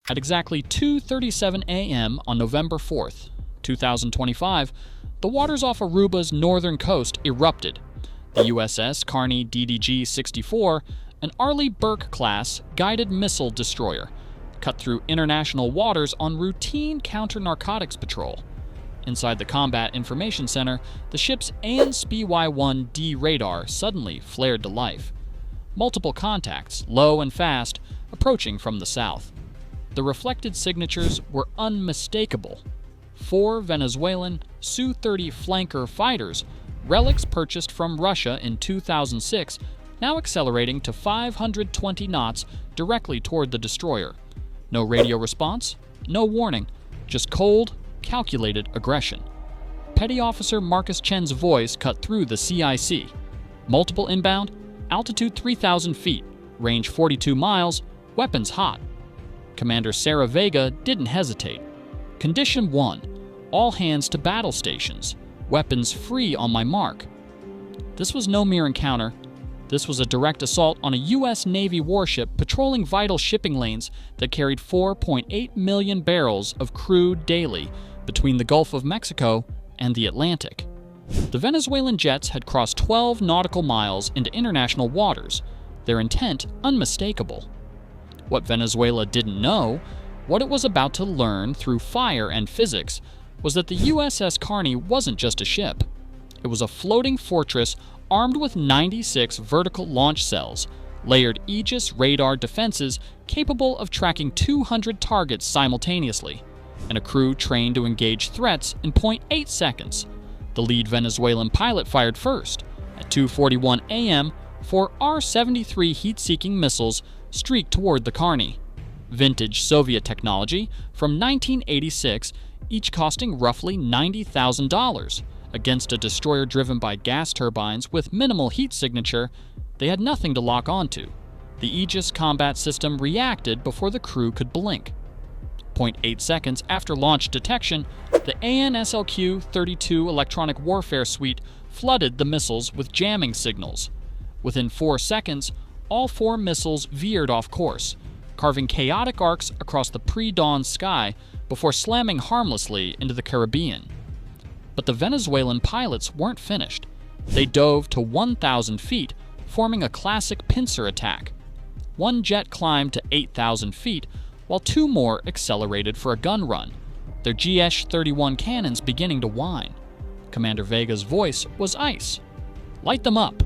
At exactly 2:37 a.m. on November 4th, 2025, the waters off Aruba's northern coast erupted. The USS Carney DDG-64, an Arleigh Burke-class guided missile destroyer, cut through international waters on routine counter-narcotics patrol. Inside the Combat Information Center, the ship's ANSPY-1D radar suddenly flared to life. Multiple contacts, low and fast, approaching from the south. The reflected signatures were unmistakable. 4 Venezuelan Su-30 flanker fighters, relics purchased from Russia in 2006, now accelerating to 520 knots directly toward the destroyer. No radio response, no warning, just cold, calculated aggression. Petty Officer Marcus Chen's voice cut through the CIC. Multiple inbound, altitude 3,000 feet, range 42 miles, weapons hot. Commander Sarah Vega didn't hesitate. Condition 1, all hands to battle stations, weapons free on my mark. This was no mere encounter. This was a direct assault on a U.S. Navy warship patrolling vital shipping lanes that carried 4.8 million barrels of crude daily between the Gulf of Mexico and the Atlantic. The Venezuelan jets had crossed 12 nautical miles into international waters, their intent unmistakable. What Venezuela didn't know, what it was about to learn through fire and physics, was that the USS Carney wasn't just a ship. It was a floating fortress armed with 96 vertical launch cells, layered Aegis radar defenses capable of tracking 200 targets simultaneously, and a crew trained to engage threats in 0.8 seconds. The lead Venezuelan pilot fired first. At 2:41 a.m., 4 R-73 heat-seeking missiles streaked toward the Carney. Vintage Soviet technology from 1986, each costing roughly $90,000. Against a destroyer driven by gas turbines with minimal heat signature, they had nothing to lock onto. The Aegis combat system reacted before the crew could blink. 0.8 seconds after launch detection, the ANSLQ-32 electronic warfare suite flooded the missiles with jamming signals. Within 4 seconds, all 4 missiles veered off course, carving chaotic arcs across the pre-dawn sky before slamming harmlessly into the Caribbean. But the Venezuelan pilots weren't finished. They dove to 1,000 feet, forming a classic pincer attack. One jet climbed to 8,000 feet, while 2 more accelerated for a gun run, their GS-31 cannons beginning to whine. Commander Vega's voice was ice. "Light them up."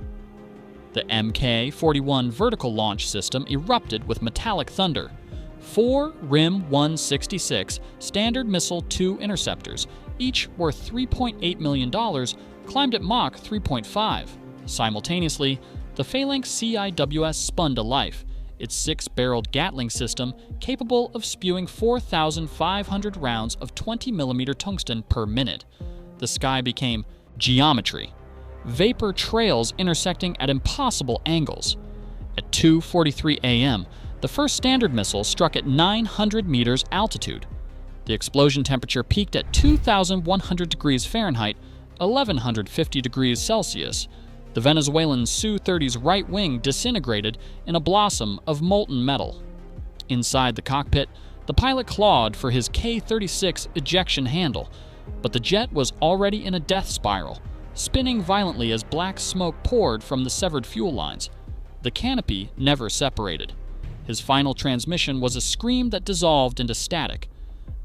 The Mk-41 vertical launch system erupted with metallic thunder. 4 RIM-166 Standard Missile 2 interceptors, each worth $3.8 million, climbed at Mach 3.5. Simultaneously, the Phalanx CIWS spun to life, its 6-barreled Gatling system capable of spewing 4,500 rounds of 20mm tungsten per minute. The sky became geometry. Vapor trails intersecting at impossible angles. At 2:43 a.m., the first Standard missile struck at 900 meters altitude. The explosion temperature peaked at 2,100 degrees Fahrenheit, 1,150 degrees Celsius. The Venezuelan Su-30's right wing disintegrated in a blossom of molten metal. Inside the cockpit, the pilot clawed for his K-36 ejection handle, but the jet was already in a death spiral, spinning violently as black smoke poured from the severed fuel lines. The canopy never separated. His final transmission was a scream that dissolved into static.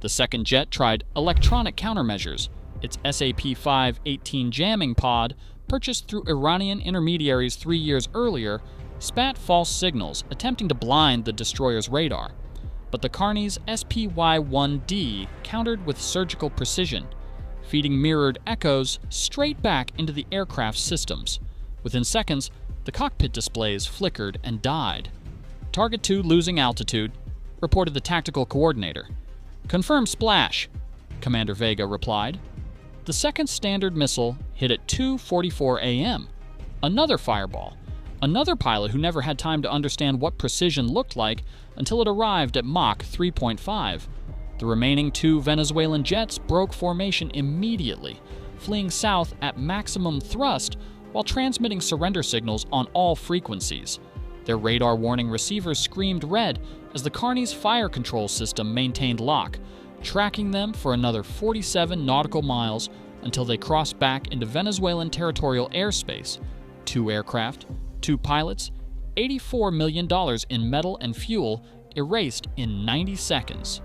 The second jet tried electronic countermeasures. Its SAP-518 jamming pod, purchased through Iranian intermediaries 3 years earlier, spat false signals, attempting to blind the destroyer's radar. But the Carney's SPY-1D countered with surgical precision, feeding mirrored echoes straight back into the aircraft's systems. Within seconds, the cockpit displays flickered and died. "Target 2 losing altitude," reported the tactical coordinator. "Confirm splash," Commander Vega replied. The second Standard missile hit at 2:44 a.m. Another fireball. Another pilot who never had time to understand what precision looked like until it arrived at Mach 3.5. The remaining 2 Venezuelan jets broke formation immediately, fleeing south at maximum thrust while transmitting surrender signals on all frequencies. Their radar warning receivers screamed red as the Carney's fire control system maintained lock, tracking them for another 47 nautical miles until they crossed back into Venezuelan territorial airspace. 2 aircraft, 2 pilots, $84 million in metal and fuel erased in 90 seconds.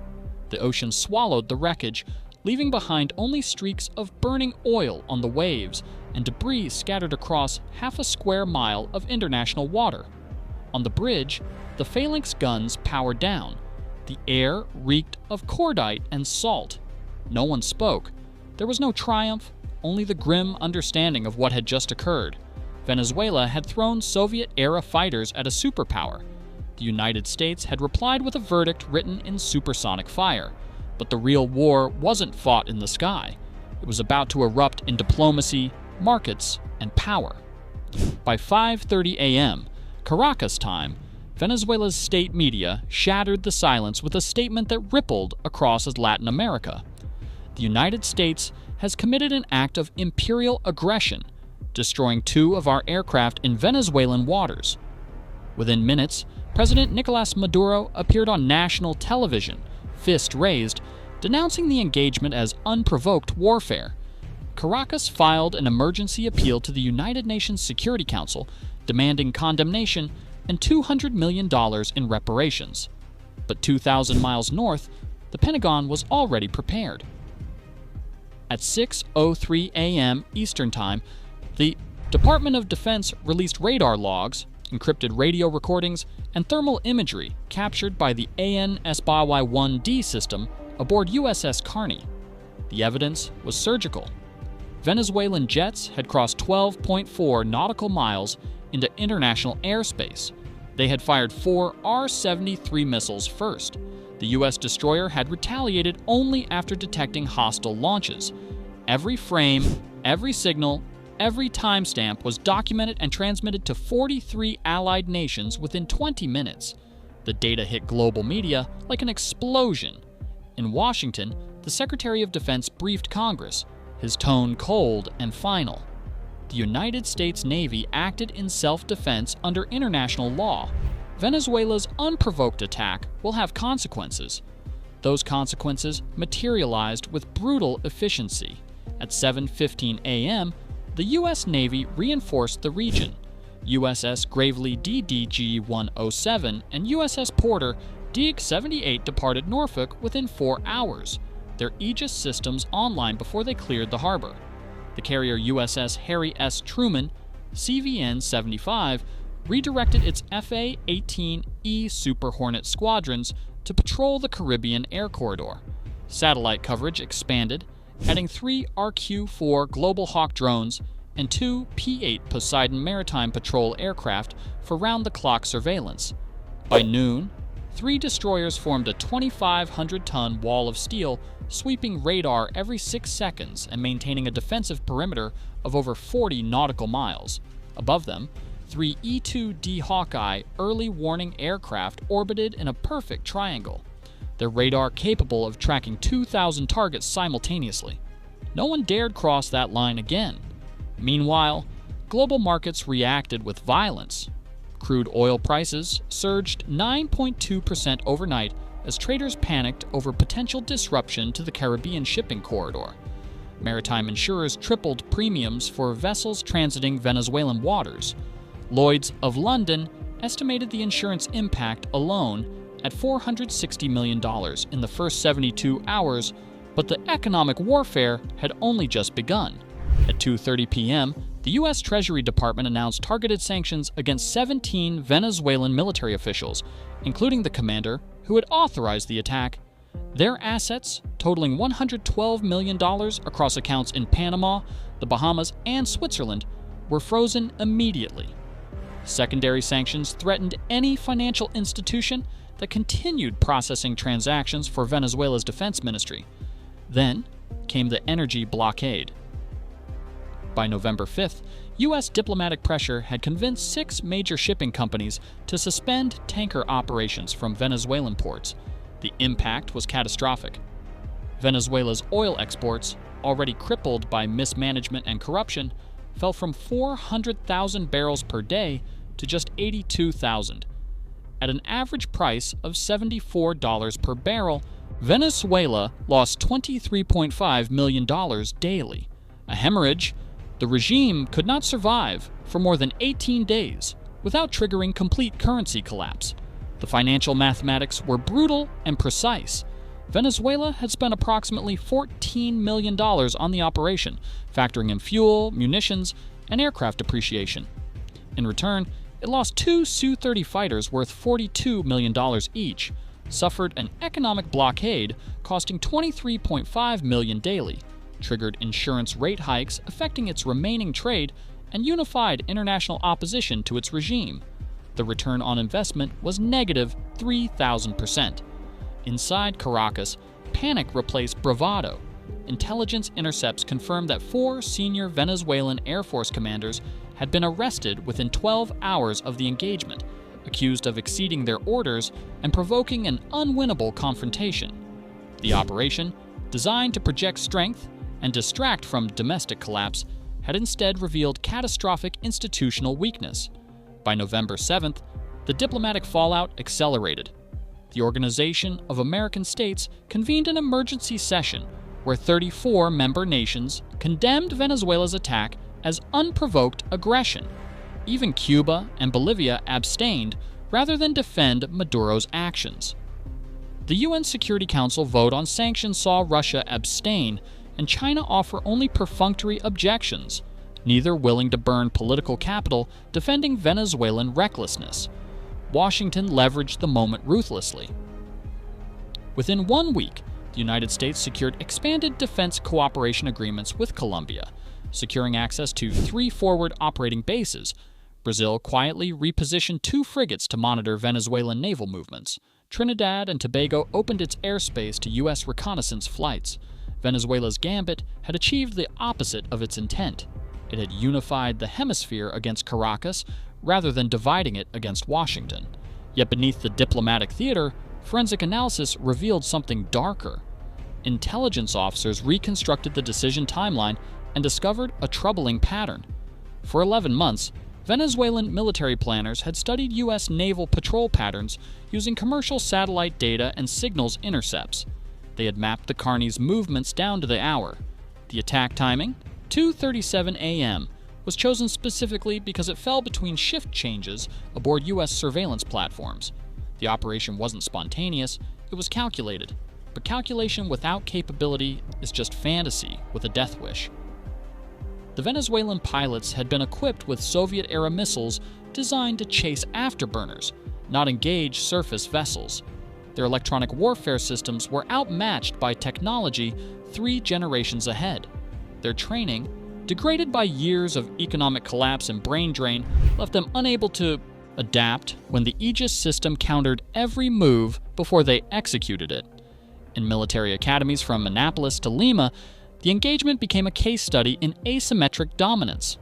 The ocean swallowed the wreckage, leaving behind only streaks of burning oil on the waves and debris scattered across half a square mile of international water. On the bridge, the phalanx guns powered down. The air reeked of cordite and salt. No one spoke. There was no triumph, only the grim understanding of what had just occurred. Venezuela had thrown Soviet-era fighters at a superpower. The United States had replied with a verdict written in supersonic fire. But the real war wasn't fought in the sky. It was about to erupt in diplomacy, markets, and power. By 5:30 a.m., Caracas time, Venezuela's state media shattered the silence with a statement that rippled across Latin America. The United States has committed an act of imperial aggression, destroying 2 of our aircraft in Venezuelan waters. Within minutes, President Nicolas Maduro appeared on national television, fist raised, denouncing the engagement as unprovoked warfare. Caracas filed an emergency appeal to the United Nations Security Council, demanding condemnation and $200 million in reparations. But 2,000 miles north, the Pentagon was already prepared. At 6:03 a.m. Eastern Time, the Department of Defense released radar logs, encrypted radio recordings, and thermal imagery captured by the AN-SBY-1D system aboard USS Carney. The evidence was surgical. Venezuelan jets had crossed 12.4 nautical miles into international airspace. They had fired 4 R-73 missiles first. The U.S. destroyer had retaliated only after detecting hostile launches. Every frame, every signal, every timestamp was documented and transmitted to 43 allied nations within 20 minutes. The data hit global media like an explosion. In Washington, the Secretary of Defense briefed Congress, his tone cold and final. The United States Navy acted in self-defense under international law. Venezuela's unprovoked attack will have consequences. Those consequences materialized with brutal efficiency. At 7:15 a.m., the U.S. Navy reinforced the region. USS Gravely DDG-107 and USS Porter DIG-78 departed Norfolk within 4 hours, their Aegis systems online before they cleared the harbor. The carrier USS Harry S. Truman, CVN-75, redirected its FA-18E Super Hornet squadrons to patrol the Caribbean air corridor. Satellite coverage expanded, adding 3 RQ-4 Global Hawk drones and 2 P-8 Poseidon Maritime Patrol aircraft for round-the-clock surveillance. By noon, 3 destroyers formed a 2,500-ton wall of steel, sweeping radar every 6 seconds and maintaining a defensive perimeter of over 40 nautical miles. Above them, 3 E-2D Hawkeye early warning aircraft orbited in a perfect triangle, their radar capable of tracking 2,000 targets simultaneously. No one dared cross that line again. Meanwhile, global markets reacted with violence. Crude oil prices surged 9.2% overnight as traders panicked over potential disruption to the Caribbean shipping corridor. Maritime insurers tripled premiums for vessels transiting Venezuelan waters. Lloyd's of London estimated the insurance impact alone at $460 million in the first 72 hours, but the economic warfare had only just begun. At 2:30 p.m., the U.S. Treasury Department announced targeted sanctions against 17 Venezuelan military officials, including the commander who had authorized the attack. Their assets, totaling $112 million across accounts in Panama, the Bahamas, and Switzerland, were frozen immediately. Secondary sanctions threatened any financial institution that continued processing transactions for Venezuela's defense ministry. Then came the energy blockade. By November 5th, U.S. diplomatic pressure had convinced 6 major shipping companies to suspend tanker operations from Venezuelan ports. The impact was catastrophic. Venezuela's oil exports, already crippled by mismanagement and corruption, fell from 400,000 barrels per day to just $82,000. At an average price of $74 per barrel, Venezuela lost $23.5 million daily. A hemorrhage. The regime could not survive for more than 18 days without triggering complete currency collapse. The financial mathematics were brutal and precise. Venezuela had spent approximately $14 million on the operation, factoring in fuel, munitions, and aircraft depreciation. In return, it lost two Su-30 fighters worth $42 million each, suffered an economic blockade costing $23.5 million daily, triggered insurance rate hikes affecting its remaining trade, and unified international opposition to its regime. The return on investment was negative 3,000%. Inside Caracas, panic replaced bravado. Intelligence intercepts confirmed that 4 senior Venezuelan Air Force commanders had been arrested within 12 hours of the engagement, accused of exceeding their orders and provoking an unwinnable confrontation. The operation, designed to project strength and distract from domestic collapse, had instead revealed catastrophic institutional weakness. By November 7th, the diplomatic fallout accelerated. The Organization of American States convened an emergency session where 34 member nations condemned Venezuela's attack as unprovoked aggression. Even Cuba and Bolivia abstained rather than defend Maduro's actions. The UN Security Council vote on sanctions saw Russia abstain and China offer only perfunctory objections, neither willing to burn political capital defending Venezuelan recklessness. Washington leveraged the moment ruthlessly. Within 1 week, the United States secured expanded defense cooperation agreements with Colombia, securing access to 3 forward operating bases. Brazil quietly repositioned 2 frigates to monitor Venezuelan naval movements. Trinidad and Tobago opened its airspace to U.S. reconnaissance flights. Venezuela's gambit had achieved the opposite of its intent. It had unified the hemisphere against Caracas rather than dividing it against Washington. Yet beneath the diplomatic theater, forensic analysis revealed something darker. Intelligence officers reconstructed the decision timeline and discovered a troubling pattern. For 11 months, Venezuelan military planners had studied U.S. naval patrol patterns using commercial satellite data and signals intercepts. They had mapped the Carney's movements down to the hour. The attack timing, 2:37 a.m., was chosen specifically because it fell between shift changes aboard U.S. surveillance platforms. The operation wasn't spontaneous, it was calculated. But calculation without capability is just fantasy with a death wish. The Venezuelan pilots had been equipped with Soviet-era missiles designed to chase afterburners, not engage surface vessels. Their electronic warfare systems were outmatched by technology 3 generations ahead. Their training, degraded by years of economic collapse and brain drain, left them unable to adapt when the Aegis system countered every move before they executed it. In military academies from Annapolis to Lima, the engagement became a case study in asymmetric dominance.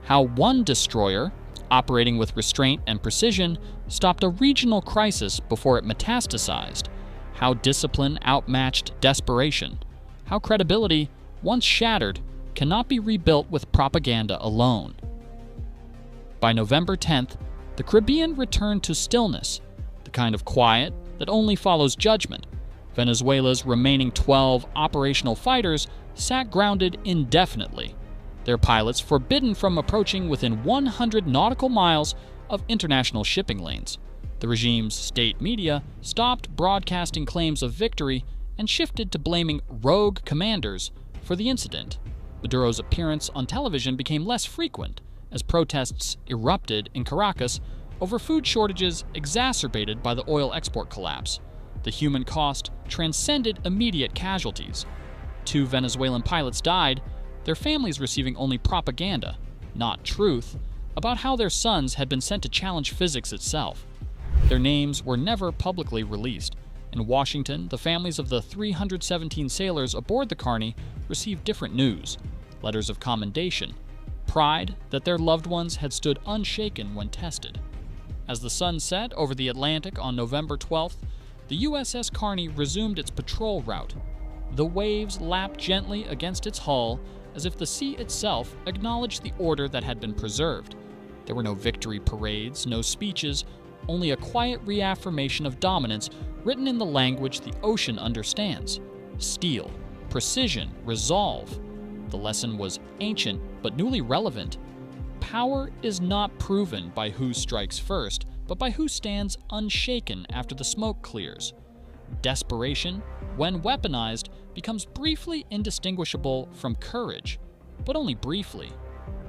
How one destroyer, operating with restraint and precision, stopped a regional crisis before it metastasized. How discipline outmatched desperation. How credibility, once shattered, cannot be rebuilt with propaganda alone. By November 10th, the Caribbean returned to stillness, the kind of quiet that only follows judgment. Venezuela's remaining 12 operational fighters sat grounded indefinitely, their pilots forbidden from approaching within 100 nautical miles of international shipping lanes. The regime's state media stopped broadcasting claims of victory and shifted to blaming rogue commanders for the incident. Maduro's appearance on television became less frequent as protests erupted in Caracas over food shortages exacerbated by the oil export collapse. The human cost transcended immediate casualties. 2 Venezuelan pilots died, their families receiving only propaganda, not truth, about how their sons had been sent to challenge physics itself. Their names were never publicly released. In Washington, the families of the 317 sailors aboard the Carney received different news, letters of commendation, pride that their loved ones had stood unshaken when tested. As the sun set over the Atlantic on November 12th, the USS Carney resumed its patrol route. The waves lapped gently against its hull as if the sea itself acknowledged the order that had been preserved. There were no victory parades, no speeches, only a quiet reaffirmation of dominance written in the language the ocean understands: steel, precision, resolve. The lesson was ancient but newly relevant. Power is not proven by who strikes first, but by who stands unshaken after the smoke clears. Desperation, when weaponized, becomes briefly indistinguishable from courage, but only briefly.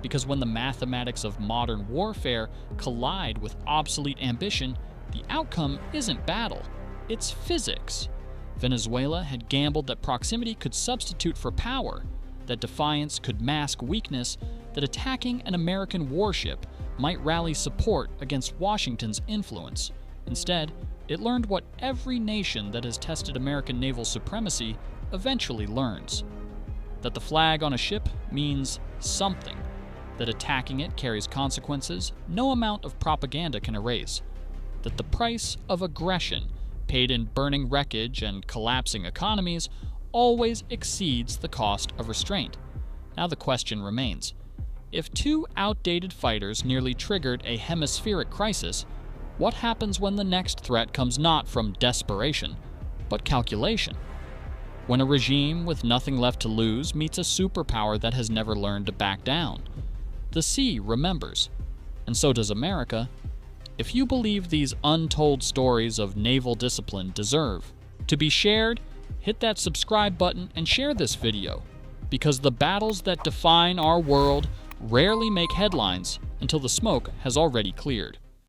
Because when the mathematics of modern warfare collide with obsolete ambition, the outcome isn't battle, it's physics. Venezuela had gambled that proximity could substitute for power, that defiance could mask weakness, that attacking an American warship might rally support against Washington's influence. Instead, it learned what every nation that has tested American naval supremacy eventually learns: that the flag on a ship means something, that attacking it carries consequences no amount of propaganda can erase, that the price of aggression, paid in burning wreckage and collapsing economies, always exceeds the cost of restraint. Now the question remains: if two outdated fighters nearly triggered a hemispheric crisis, what happens when the next threat comes not from desperation, but calculation? When a regime with nothing left to lose meets a superpower that has never learned to back down? The sea remembers, and so does America. If you believe these untold stories of naval discipline deserve to be shared, hit that subscribe button and share this video, because the battles that define our world rarely make headlines until the smoke has already cleared.